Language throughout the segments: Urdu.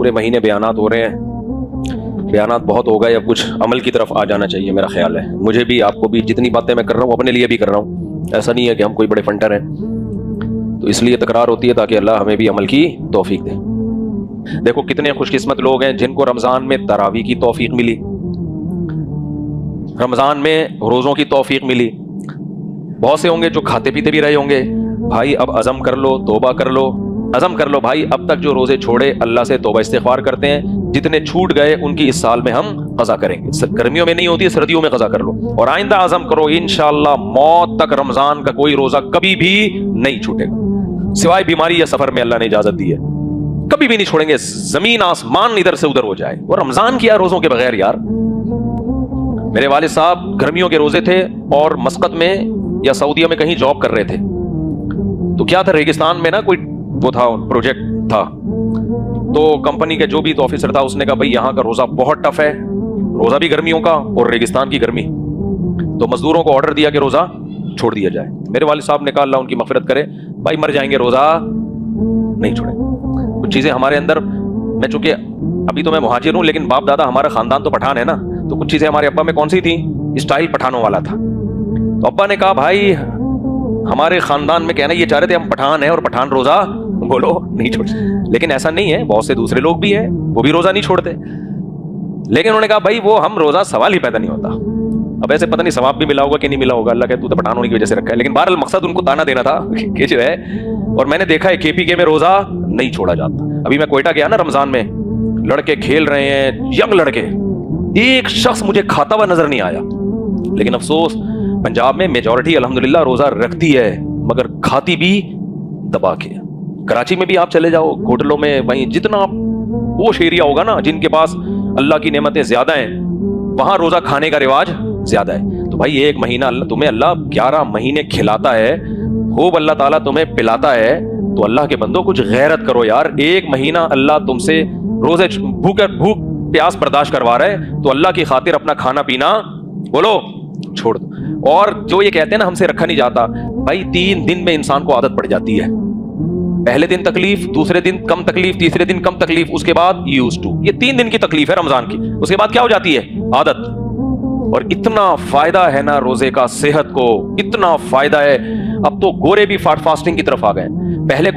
پورے مہینے بیانات ہو رہے ہیں, بیانات بہت ہو گئے, اب کچھ عمل کی طرف آ جانا چاہیے میرا خیال ہے. مجھے بھی, آپ کو بھی, جتنی باتیں میں کر رہا ہوں اپنے لیے بھی کر رہا ہوں, ایسا نہیں ہے کہ ہم کوئی بڑے فنٹر ہیں, تو اس لیے تکرار ہوتی ہے تاکہ اللہ ہمیں بھی عمل کی توفیق دے. دیکھو کتنے خوش قسمت لوگ ہیں جن کو رمضان میں تراویح کی توفیق ملی, رمضان میں روزوں کی توفیق ملی. بہت سے ہوں گے جو کھاتے پیتے بھی رہے ہوں گے, بھائی اب عزم کر لو, توبہ کر لو, عزم کر لو بھائی, اب تک جو روزے چھوڑے اللہ سے توبہ استغفار کرتے ہیں, جتنے چھوٹ گئے ان کی اس سال میں ہم قضا کریں گے. گرمیوں میں نہیں ہوتی, سردیوں میں قضا کر لو, اور آئندہ عزم کرو انشاءاللہ موت تک رمضان کا کوئی روزہ کبھی بھی نہیں چھوٹے گا, سوائے بیماری یا سفر میں اللہ نے اجازت دی ہے, کبھی بھی نہیں چھوڑیں گے. زمین آسمان ادھر سے ادھر ہو جائے, وہ رمضان کیا روزوں کے بغیر یار. میرے والد صاحب گرمیوں کے روزے تھے اور مسقط میں یا سعودیہ میں کہیں جاب کر رہے تھے, تو کیا تھا ریگستان میں نا کوئی وہ تھا پروجیکٹ تھا, تو کمپنی کے جو بھی آفیسر تھا اس نے کہا بھائی یہاں کا روزہ بہت ٹف ہے, روزہ بھی گرمیوں کا اور ریگستان کی گرمی, تو مزدوروں کو آرڈر دیا کہ روزہ چھوڑ دیا جائے. میرے والد صاحب نے کہا اللہ ان کی مغفرت کرے, بھائی مر جائیں گے روزہ نہیں چھوڑیں. کچھ چیزیں ہمارے اندر, میں چونکہ ابھی تو میں مہاجر ہوں لیکن باپ دادا ہمارا خاندان تو پٹھان ہے نا, تو کچھ چیزیں ہمارے ابا میں کون سی تھیں, اسٹائل پٹھانوں والا تھا. تو ابا نے کہا بھائی ہمارے خاندان میں کہنا یہ چاہ رہے تھے ہم پٹھان ہیں اور پٹھان روزہ بولو نہیں چھوڑتے, لیکن ایسا نہیں ہے, بہت سے دوسرے لوگ بھی ہیں وہ بھی روزہ نہیں چھوڑتے. لیکن انہوں نے کہا بھائی وہ ہم روزہ سوال ہی پیدا نہیں ہوتا. اب ایسے پتہ نہیں ثواب بھی ملا ہوگا کہ نہیں ملا ہوگا, اللہ کہ تو پٹھان ہونے کی وجہ سے رکھا ہے, لیکن بہرحال مقصد ان کو تانا دینا تھا کہ جو ہے. اور میں نے دیکھا ہے KPK میں روزہ نہیں چھوڑا جاتا. ابھی میں کوئٹہ گیا نا رمضان میں, لڑکے کھیل رہے ہیں, ینگ لڑکے, ایک شخص مجھے کھاتا ہوا نظر نہیں آیا. لیکن افسوس پنجاب میں میجورٹی الحمدللہ روزہ رکھتی ہے مگر کھاتی بھی دبا کے. کراچی میں بھی آپ چلے جاؤ ہوٹلوں میں, وہیں جتنا پوش ایریا ہوگا نا جن کے پاس اللہ کی نعمتیں زیادہ ہیں وہاں روزہ کھانے کا رواج زیادہ ہے. تو بھائی ایک مہینہ تمہیں اللہ 11 مہینے کھلاتا ہے, خوب اللہ تعالیٰ تمہیں پلاتا ہے, تو اللہ کے بندوں کچھ غیرت کرو یار. ایک مہینہ اللہ تم سے روزے بھوک پیاس برداشت کروا رہا ہے, تو اللہ کی خاطر اپنا کھانا پینا بولو چھوڑ دو. اور جو یہ کہتے ہیں نا ہم سے رکھا نہیں جاتا, بھائی 3 دن میں انسان کو عادت پڑ جاتی ہے. پہلے دن تکلیف, دوسرے دن کم تکلیف, تیسرے دن کم تکلیف, اس کے بعد یوز ٹو. یہ 3 دن کی تکلیف ہے رمضان کی, اس کے بعد کیا ہو جاتی ہے عادت. اور اتنا فائدہ ہے نا روزے کا صحت کو, اتنا فائدہ ہے. اب تو گورے بھی فاسٹنگ کی طرف آ گئے. پہلے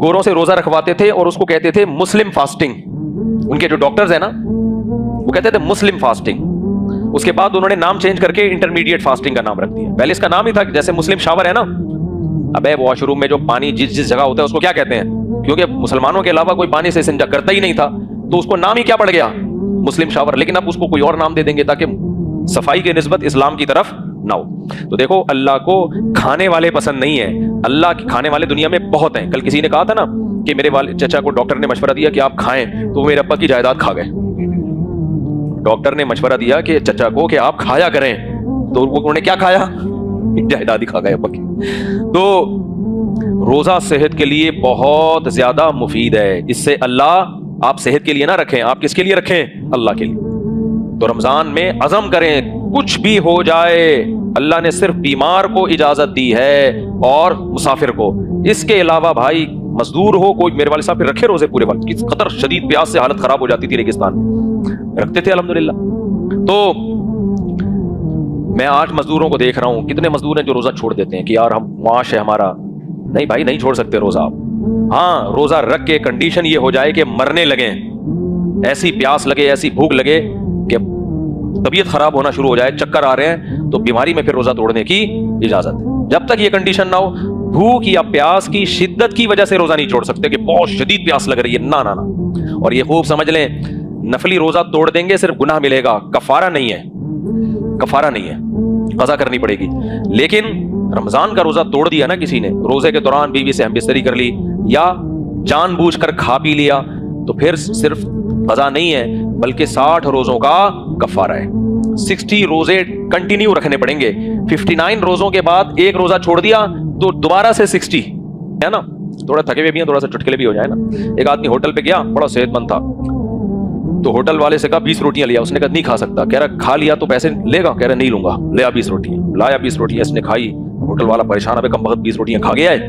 گوروں سے روزہ رکھواتے تھے اور اس کو کہتے تھے مسلم فاسٹنگ. ان کے جو ڈاکٹرز ہیں نا وہ کہتے تھے مسلم فاسٹنگ. اس کے بعد انہوں نے نام چینج کر کے انٹرمیڈیٹ فاسٹنگ کا نام رکھ دیا. پہلے اس کا نام ہی تھا جیسے مسلم شاور ہے نا, ابے واش روم میں جو پانی جس جگہ ہوتا ہے اس کو کیا کہتے ہیں, کیونکہ مسلمانوں کے علاوہ کوئی پانی سے استنجا کرتا ہی نہیں تھا تو اس کو نام ہی کیا پڑ گیا, مسلم شاور. لیکن اب اس کو کوئی اور نام دے دیں گے تاکہ صفائی کے نسبت اسلام کی طرف نہ ہو. تو دیکھو اللہ کو کھانے والے پسند نہیں ہے, اللہ کے کھانے والے دنیا میں بہت ہیں. کل کسی نے کہا تھا نا کہ میرے والد چچا کو ڈاکٹر نے مشورہ دیا کہ آپ کھائیں, تو وہ میرے ابا کی جائیداد کھا گئے. ڈاکٹر نے مشورہ دیا کہ چچا کو کہ آپ کھایا کریں, تو انہوں نے کیا کھایا, جائیداد ہی کھا گئے ابا کی. تو روزہ صحت کے لیے بہت زیادہ مفید ہے. اس سے اللہ, آپ صحت کے لیے نہ رکھیں, آپ کس کے لیے رکھیں, اللہ کے لیے. تو رمضان میں عزم کریں, کچھ بھی ہو جائے اللہ نے صرف بیمار کو اجازت دی ہے اور مسافر کو. اس کے علاوہ بھائی مزدور ہو کوئی, میرے والد صاحب پھر رکھے روزے پورے وقت, کس قدر شدید پیاس سے حالت خراب ہو جاتی تھی ریگستان میں, رکھتے تھے الحمدللہ. تو میں آج مزدوروں کو دیکھ رہا ہوں, کتنے مزدور ہیں جو روزہ چھوڑ دیتے ہیں کہ یار ہم معاش ہے ہمارا. نہیں بھائی نہیں چھوڑ سکتے روزہ آپ. ہاں روزہ رکھ کے کنڈیشن یہ ہو جائے کہ مرنے لگیں, ایسی پیاس لگے, ایسی بھوک لگے کہ طبیعت خراب ہونا شروع ہو جائے, چکر آ رہے ہیں, تو بیماری میں پھر روزہ توڑنے کی اجازت ہے. جب تک یہ کنڈیشن نہ ہو, بھوک یا پیاس کی شدت کی وجہ سے روزہ نہیں چھوڑ سکتے کہ بہت شدید پیاس لگ رہی ہے, نہ نہ نہ. اور یہ خوب سمجھ لیں, نفلی روزہ توڑ دیں گے صرف گناہ ملے گا, کفارہ نہیں ہے, کفارہ نہیں ہے, قضا کرنی پڑے گی. لیکن رمضان کا روزہ توڑ دیا نا کسی نے, روزے کے دوران بیوی سے ہم بستری کر لی یا جان بوجھ کر کھا پی لیا, تو پھر صرف قضا نہیں ہے بلکہ 60 روزوں کا کفارہ ہے. 60 روزے کنٹینیو رکھنے پڑیں گے. 59 روزوں کے بعد ایک روزہ چھوڑ دیا تو دوبارہ سے 60 ہے نا. تھوڑا تھکے ہوئے بھی ہیں, تھوڑا سا چٹکلے بھی ہو جائے نا. ایک آدمی ہوٹل پہ گیا, بڑا صحت مند تھا, تو ہوٹل والے سے کہا 20 روٹیاں لیا. اس نے کہا نہیں کھا سکتا. کہہ رہا کھا لیا تو پیسے لے گا, کہہ رہا نہیں لوں گا. لیا 20 روٹیاں, لایا 20 روٹیاں, اس نے کھائی. ہوٹل والا پریشان ہے, کم وقت 20 روٹیاں کھا گیا ہے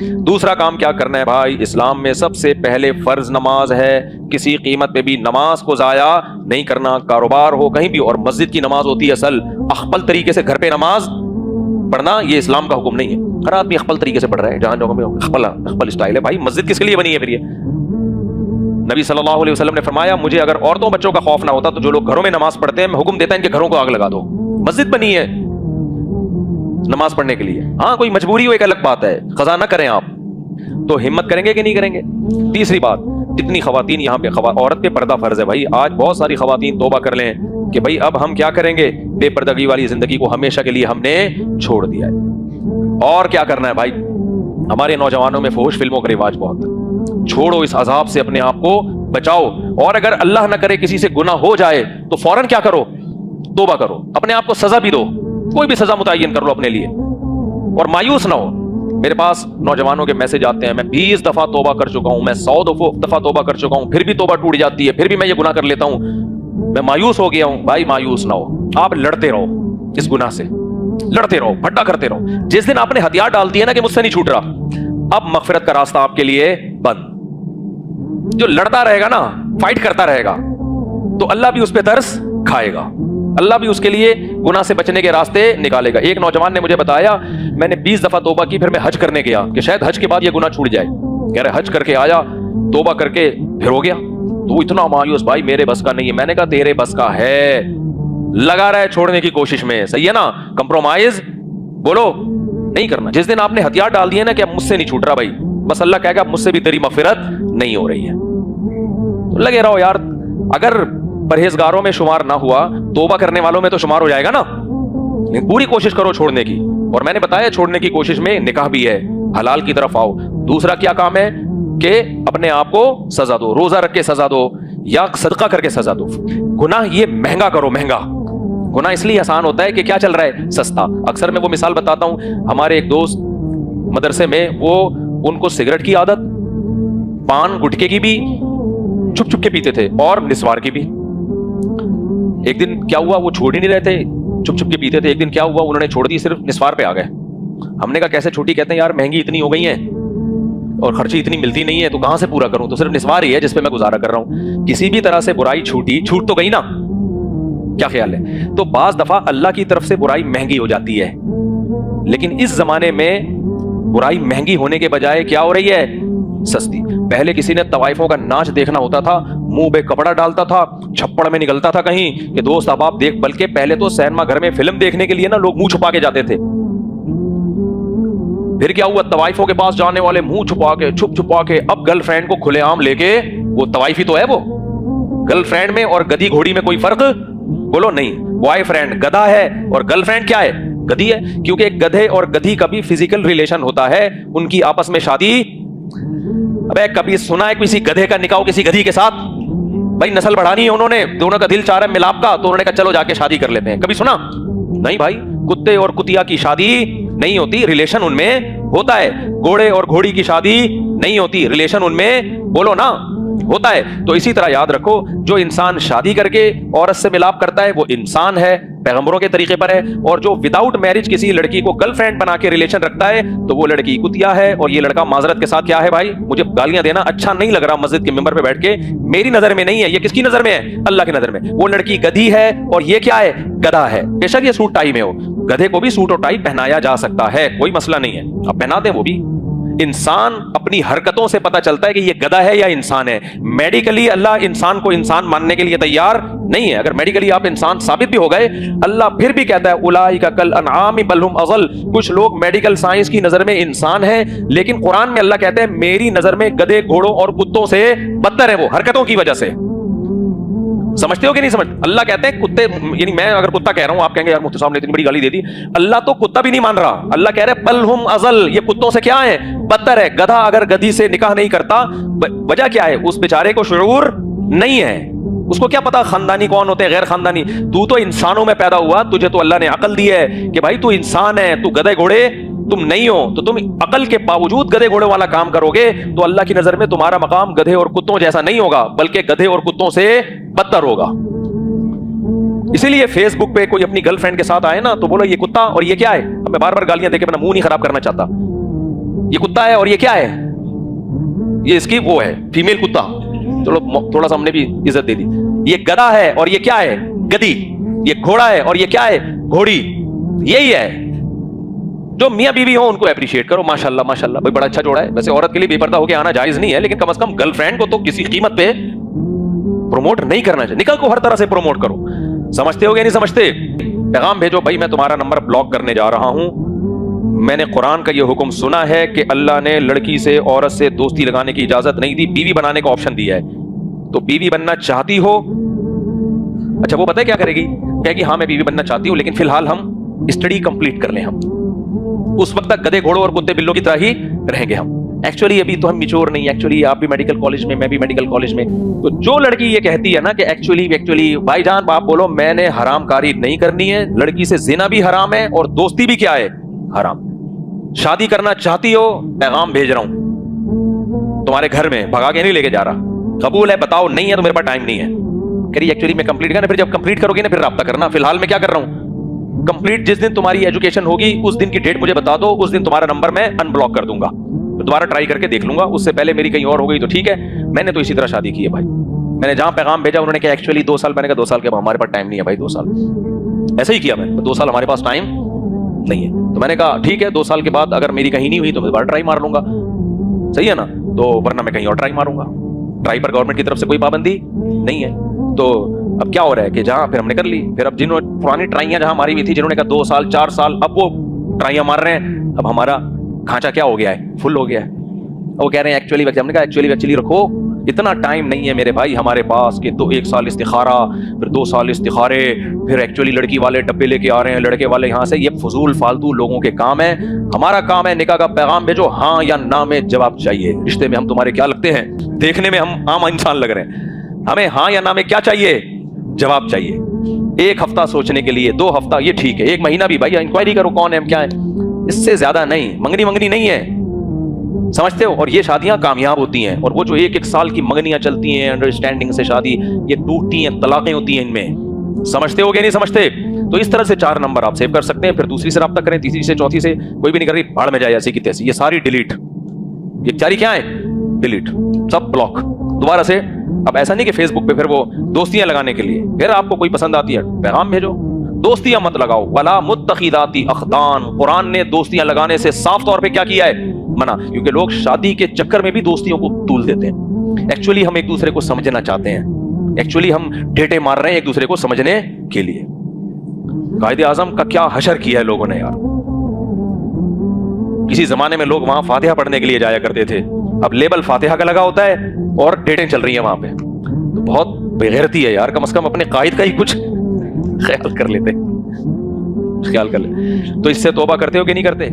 دوسرا کام کیا کرنا ہے بھائی؟ اسلام میں سب سے پہلے فرض نماز ہے، کسی قیمت پہ بھی نماز کو ضائع نہیں کرنا، کاروبار ہو کہیں بھی، اور مسجد کی نماز ہوتی ہے اصل، اخبل طریقے سے گھر پہ نماز پڑھنا یہ اسلام کا حکم نہیں ہے۔ ہر آدمی اخبل طریقے سے پڑھ رہا ہے، جہاں جگہ میں اخبل اسٹائل ہے، بھائی مسجد کس کے لیے بنی ہے پھر یہ؟ نبی صلی اللہ علیہ وسلم نے فرمایا مجھے اگر عورتوں بچوں کا خوف نہ ہوتا تو جو لوگ گھروں میں نماز پڑھتے ہیں میں حکم دیتا ان کے گھروں کو آگ لگا دو۔ مسجد بنی ہے نماز پڑھنے کے لیے، ہاں کوئی مجبوری ہو ایک الگ بات ہے، قضا نہ کریں آپ تو ہمت کریں گے کہ نہیں کریں گے؟ تیسری بات، جتنی خواتین یہاں پہ عورت پہ پردہ فرض ہے بھائی، آج بہت ساری خواتین توبہ کر لیں کہ بھائی اب ہم کیا کریں گے، بے پردگی والی زندگی کو ہمیشہ کے لیے ہم نے چھوڑ دیا ہے۔ اور کیا کرنا ہے بھائی؟ ہمارے نوجوانوں میں فحش فلموں کا رواج بہت ہے، چھوڑو اس عذاب سے، اپنے آپ کو بچاؤ، اور اگر اللہ نہ کرے کسی سے گناہ ہو جائے تو فوراً کیا کرو؟ توبہ کرو، اپنے آپ کو سزا بھی دو، کوئی بھی سزا متعین کر لو اپنے لیے، اور مایوس نہ ہو۔ میرے پاس نوجوانوں کے میسج آتے ہیں میں 20 دفعہ توبہ کر چکا ہوں، میں 100 دفعہ توبہ کر چکا ہوں، پھر بھی توبہ ٹوٹ جاتی ہے، پھر بھی میں یہ گناہ کر لیتا ہوں، میں مایوس ہو گیا ہوں۔ بھائی مایوس نہ ہو، آپ لڑتے رہو اس گناہ سے، لڑتے رہو، بھٹا کرتے رہو۔ جس دن آپ نے ہتھیار ڈال دیے نا کہ مجھ سے نہیں چھوٹ رہا، اب مغفرت کا راستہ آپ کے لیے بند۔ جو لڑتا رہے گا نا، فائٹ کرتا رہے گا، تو اللہ بھی اس پہ ترس کھائے گا، اللہ بھی اس کے لیے گناہ سے بچنے کے راستے نکالے گا۔ ایک نوجوان نے مجھے بتایا میں نے 20 دفعہ توبہ کی، پھر میں حج کرنے گیا کہ شاید حج کے بعد یہ گناہ چھوٹ جائے، کہہ رہے حج کر کے آیا، توبہ کر کے پھر ہو گیا، تو وہ اتنا مایوس، بھائی میرے بس کا نہیں ہے۔ میں نے کہا تیرے بس کا ہے، لگا رہا ہے چھوڑنے کی کوشش میں، صحیح ہے نا؟ کمپرومائز بولو نہیں کرنا۔ جس دن آپ نے ہتھیار ڈال دیے نا کہ اب مجھ سے نہیں چھوٹ رہا بھائی، بس اللہ کہے گا مجھ سے بھی تیری مغفرت نہیں ہو رہی ہے، تو لگے رہو یار۔ اگر پرہیزگاروں میں شمار نہ ہوا، توبہ کرنے والوں میں تو شمار ہو جائے گا نا۔ پوری کوشش کرو چھوڑنے کی، اور میں نے بتایا چھوڑنے کی کوشش میں نکاح بھی ہے، حلال کی طرف آؤ۔ دوسرا کیا کام ہے کہ اپنے آپ کو سزا دو، روزہ رکھ کے سزا دو یا صدقہ کر کے سزا دو۔ گناہ یہ مہنگا کرو، مہنگا گناہ اس لیے آسان ہوتا ہے کہ کیا چل رہا ہے؟ سستا۔ اکثر میں وہ مثال بتاتا ہوں، ہمارے ایک دوست مدرسے میں، وہ ان کو سگریٹ کی عادت، پان گٹکے کی بھی چھپ چھپ کے پیتے تھے، اور نسوار کی بھی۔ ایک دن کیا ہوا، وہ چھوڑ ہی نہیں رہے تھے، چھپ چھپ کے پیتے تھے۔ ایک دن کیا ہوا، انہوں نے چھوڑ دی، صرف نسوار پہ آ گئے۔ ہم نے کہا کیسے چھوٹی؟ کہتے ہیں یار مہنگی اتنی ہو گئی ہیں اور خرچی اتنی ملتی نہیں ہے، تو کہاں سے پورا کروں، تو صرف نسوار ہی ہے جس پہ میں گزارا کر رہا ہوں۔ کسی بھی طرح سے برائی چھوٹی، چھوٹ تو گئی نا، کیا خیال ہے؟ تو بعض دفعہ اللہ کی طرف سے برائی مہنگی ہو جاتی ہے، لیکن اس زمانے میں برائی مہنگی ہونے کے بجائے کیا ہو رہی ہے؟ سستی۔ پہلے کسی نے طوائفوں کا ناچ دیکھنا ہوتا تھا، منہ پہ کپڑا ڈالتا تھا، چھپڑ میں نکلتا تھا کہیں کہ دوست اب آپ دیکھ، بلکہ پہلے تو سینما گھر میں فلم دیکھنے کے لیے نا لوگ منہ چھپا کے جاتے تھے۔ پھر کیا ہوا، طوائفوں کے پاس جانے والے منہ چھپا کے، چھپ چھپا کے، اب گرل فرینڈ کو کھلے عام لے کے، وہ طوائفی تو ہے، وہ گرل فرینڈ میں اور گدھی گھوڑی میں کوئی فرق بولو نہیں۔ بوائے فرینڈ گدھا ہے اور گرل فرینڈ کیا ہے؟ گدھی ہے، کیونکہ ایک گدھے اور گدھی کا بھی فزیکل ریلیشن ہوتا ہے، ان کی آپس میں شادی۔ ابے کبھی سنا ہے کسی گدھے کا نکاح کسی گدھی کے ساتھ؟ بھائی نسل بڑھانی ہے، انہوں نے دونوں کا دل چاہ رہا ہے ملاپ کا، تو انہوں نے کہا چلو جا کے شادی کر لیتے ہیں۔ کبھی سنا؟ نہیں بھائی، کتے اور کتیا کی شادی نہیں ہوتی، ریلیشن ان میں ہوتا ہے۔ گھوڑے اور گھوڑی کی شادی نہیں ہوتی، ریلیشن ان میں بولو نا ہوتا ہے۔ تو اسی طرح یاد رکھو، جو انسان شادی کر کے عورت سے ملاپ کرتا ہے وہ انسان ہے، پیغمبروں کے طریقے پر ہے، اور جو وداؤٹ میرج کسی لڑکی کو گرل فرینڈ بنا کے ریلیشن رکھتا ہے تو وہ لڑکی کتیا ہے، اور یہ لڑکا معذرت کے ساتھ کیا ہے بھائی؟ مجھے گالیاں دینا اچھا نہیں لگ رہا مسجد کے ممبر پہ بیٹھ کے، میری نظر میں نہیں ہے، یہ کس کی نظر میں ہے؟ اللہ کی نظر میں۔ وہ لڑکی گدھی ہے اور یہ کیا ہے؟ گدھا ہے۔ بے شک یہ سوٹ ٹائی میں ہو، گدھے کو بھی سوٹ اور ٹائی پہنایا جا سکتا ہے، کوئی مسئلہ نہیں ہے، اب پہنا دیں وہ بھی۔ انسان اپنی حرکتوں سے پتہ چلتا ہے کہ یہ گدھا ہے یا انسان ہے۔ میڈیکلی اللہ انسان کو انسان ماننے کے لیے تیار نہیں ہے۔ اگر میڈیکلی آپ انسان ثابت بھی ہو گئے، اللہ پھر بھی کہتا ہے اولئک کالانعام بل هم اضل۔ کچھ لوگ میڈیکل سائنس کی نظر میں انسان ہیں، لیکن قرآن میں اللہ کہتے ہیں میری نظر میں گدھے، گھوڑوں اور کتوں سے بدتر ہیں وہ، حرکتوں کی وجہ سے۔ سمجھتے ہو کہ نہیں سمجھ؟ اللہ کہتے ہیں کتے، یعنی میں اگر کتا کہہ رہا ہوں، آپ کہیں گے یار مفتی صاحب نے اتنی بڑی گالی دے دی، اللہ تو کتا بھی نہیں مان رہا، اللہ کہہ رہے بل ہم ازل، یہ کتوں سے کیا ہے؟ بدتر ہے۔ گدھا اگر گدھی سے نکاح نہیں کرتا، وجہ کیا ہے؟ اس بیچارے کو شعور نہیں ہے، اس کو کیا پتا خاندانی کون ہوتے ہیں غیر خاندانی۔ تو انسانوں میں پیدا ہوا، تجھے تو اللہ نے عقل دی ہے کہ بھائی تو انسان ہے، تو گدھے گھوڑے تم نہیں ہو، تو تم عقل کے باوجود گدھے گھوڑے والا کام کرو گے تو اللہ کی نظر میں تمہارا مقام گدھے اور کتوں جیسا نہیں ہوگا، بلکہ گدھے اور کتوں سے بدتر ہوگا۔ اسی لیے فیس بک پہ کوئی اپنی گرل فرینڈ کے ساتھ آئے نا تو بولو یہ کتا اور یہ کیا ہے۔ اب میں بار بار گالیاں دے کے اپنا منہ نہیں خراب کرنا چاہتا، یہ کتا ہے اور یہ کیا ہے, یہ اس کی وہ ہے فیمیل کتا, چلو تھوڑا سا ہم نے بھی عزت دے دی. یہ گدھا ہے اور یہ کیا ہے, گدھی. یہ گھوڑا ہے اور یہ کیا ہے, گھوڑی. یہی ہے. جو میاں بیوی ہو ان کو اپریشیٹ کرو, ماشاءاللہ ماشاءاللہ بھائی بڑا اچھا جوڑا ہے. ویسے عورت کے لیے بے پردہ ہو کے آنا جائز نہیں ہے, لیکن کم از کم گرل فرینڈ کو تو کسی قیمت پہ پروموٹ نہیں کرنا چاہیے. نکل کو ہر طرح سے پروموٹ کرو. سمجھتے ہو گیا نہیں سمجھتے؟ پیغام بھیجو بھائی میں تمہارا نمبر بلاک کرنے جا رہا ہوں. میں نے قرآن کا یہ حکم سنا ہے کہ اللہ نے لڑکی سے عورت سے دوستی لگانے کی اجازت نہیں دی, بیوی بنانے کا آپشن دیا ہے. تو بیوی بننا چاہتی ہو, اچھا وہ پتہ ہے کیا کرے گی, کہے گی ہاں میں بیوی بننا چاہتی ہوں لیکن فی الحال ہم اسٹڈی کمپلیٹ کر لیں. ہم اس وقت تک گدے گھوڑوں اور کتے بلوں کی طرح ہی رہیں گے ہم. ایکچولی ابھی تو ہم میچور نہیں, ایکچولی آپ بھی میڈیکل کالج میں, میں بھی میڈیکل کالج میں. تو جو لڑکی یہ کہتی ہے نا کہ ایکچولی بھائی جان باپ بولو میں نے حرام کاری نہیں کرنی ہے, لڑکی سے زنا بھی حرام ہے اور دوستی بھی کیا ہے, حرام. شادی کرنا چاہتی ہو, پیغام بھیج رہا ہوں تمہارے گھر میں, بھگا کے نہیں لے کے جا رہا. قبول ہے بتاؤ, نہیں ہے تو میرے پاس ٹائم نہیں ہے. کہی ایکچولی میں کمپلیٹ کرنا, پھر جب کمپلیٹ کرو گی نا پھر رابطہ کرنا. فی الحال میں کیا کر رہا ہوں, کمپلیٹ جس دن تمہاری ایجوکیشن ہوگی اس دن کی ڈیٹ مجھے بتا دو, اس دن تمہارا نمبر میں ان بلاک کر دوں گا. دوبارہ ٹرائی کر کے دیکھ لوں گا, اس سے پہلے میری کہیں اور ہو گئی تو ٹھیک ہے. میں نے تو اسی طرح شادی کی ہے بھائی. میں نے جہاں پیغام بھیجا انہوں نے کہا ایکچولی 2 سال, میں نے کہا 2 سال کے ہمارے پاس ٹائم نہیں ہے بھائی, 2 سال ایسا ہی کیا میں, 2 سال ہمارے پاس ٹائم نہیں ہے. تو میں نے کہا ٹھیک ہے 2 سال کے بعد اگر میری کہیں نہیں ہوئی تو میں دوبارہ ٹرائی مار لوں گا, صحیح ہے نا. تو ورنہ میں کہیں اور ٹرائی ماروں گا. ٹرائی پر گورنمنٹ کی طرف سے کوئی پابندی نہیں ہے. تو اب کیا ہو رہا ہے کہ جہاں پھر ہم نے کر لی, پھر اب جنہوں پرانی ٹرائیاں جہاں ماری ہوئی تھی, جنہوں نے کہا 2 سال 4 سال, اب وہ ٹرائیاں مار رہے ہیں. اب ہمارا کھانچا کیا ہو گیا ہے, فل ہو گیا ہے. وہ کہہ رہے ہیں ایکچولی, ہم نے کہا ایکچولی رکھو, اتنا ٹائم نہیں ہے میرے بھائی ہمارے پاس کہ 1 سال استخارہ, پھر 2 سال استخارے, پھر ایکچولی لڑکی والے ڈبے لے کے آ رہے ہیں, لڑکے والے یہاں سے. یہ فضول فالتو لوگوں کے کام ہے. ہمارا کام ہے نکاح کا پیغام بھیجو, ہاں یا نہ میں جواب چاہیے. رشتے میں ہم تمہارے کیا لگتے ہیں, دیکھنے میں ہم عام انسان لگ رہے ہیں, ہمیں ہاں یا نہ میں کیا چاہیے, جواب چاہیے. 1 ہفتہ سوچنے کے لیے, 2 ہفتہ یہ ٹھیک ہے, 1 مہینہ بھی بھائی انکوائری کرو کون ہے کیا ہے, اس سے زیادہ نہیں. منگنی نہیں ہے, سمجھتے ہو. اور یہ شادیاں کامیاب ہوتی ہیں, اور وہ جو 1 سال کی منگنیاں چلتی ہیں انڈرسٹینڈنگ سے شادی, یہ ٹوٹتی ہیں, طلاقیں ہوتی ہیں ان میں. سمجھتے ہو کہ نہیں سمجھتے؟ تو اس طرح سے 4 نمبر آپ سیو کر سکتے ہیں. پھر دوسری سے رابطہ کریں, تیسری سے, چوتھی سے, کوئی بھی نہیں کر رہی, بھاڑ میں جائے ایسی کی تیسی. یہ ساری ڈیلیٹ, یہ ساری کیا ہے, ڈیلیٹ, سب بلاک دوبارہ سے. اب ایسا نہیں کہ فیس بک پہ پھر وہ دوستیاں لگانے کے لیے, پھر آپ کو کوئی پسند آتی ہے پیغام بھیجو, دوستیاں مت لگاؤ. ولا متخذاتی اخدان, قرآن نے دوستیاں لگانے سے صاف طور پہ کیا کیا ہے, منع. کیونکہ لوگ شادی کے چکر میں بھی دوستیوں کو طول دیتے ہیں. ایکچولی ہم ایک دوسرے کو سمجھنا چاہتے ہیں, ایکچولی ہم ڈیٹے مار رہے ہیں ایک دوسرے کو سمجھنے کے لیے. قائد اعظم کا کیا حشر کیا ہے لوگوں نے یار. کسی زمانے میں لوگ وہاں فاتحہ پڑھنے کے لیے جایا کرتے تھے, اب لیبل فاتحہ کا لگا ہوتا ہے اور ڈیٹیں چل رہی ہیں وہاں پہ. تو بہت بےغیرتی ہے یار, کم از کم اپنے قائد کا ہی کچھ خیال کر لیتے, خیال کر لے. تو اس سے توبہ کرتے ہو کہ نہیں کرتے؟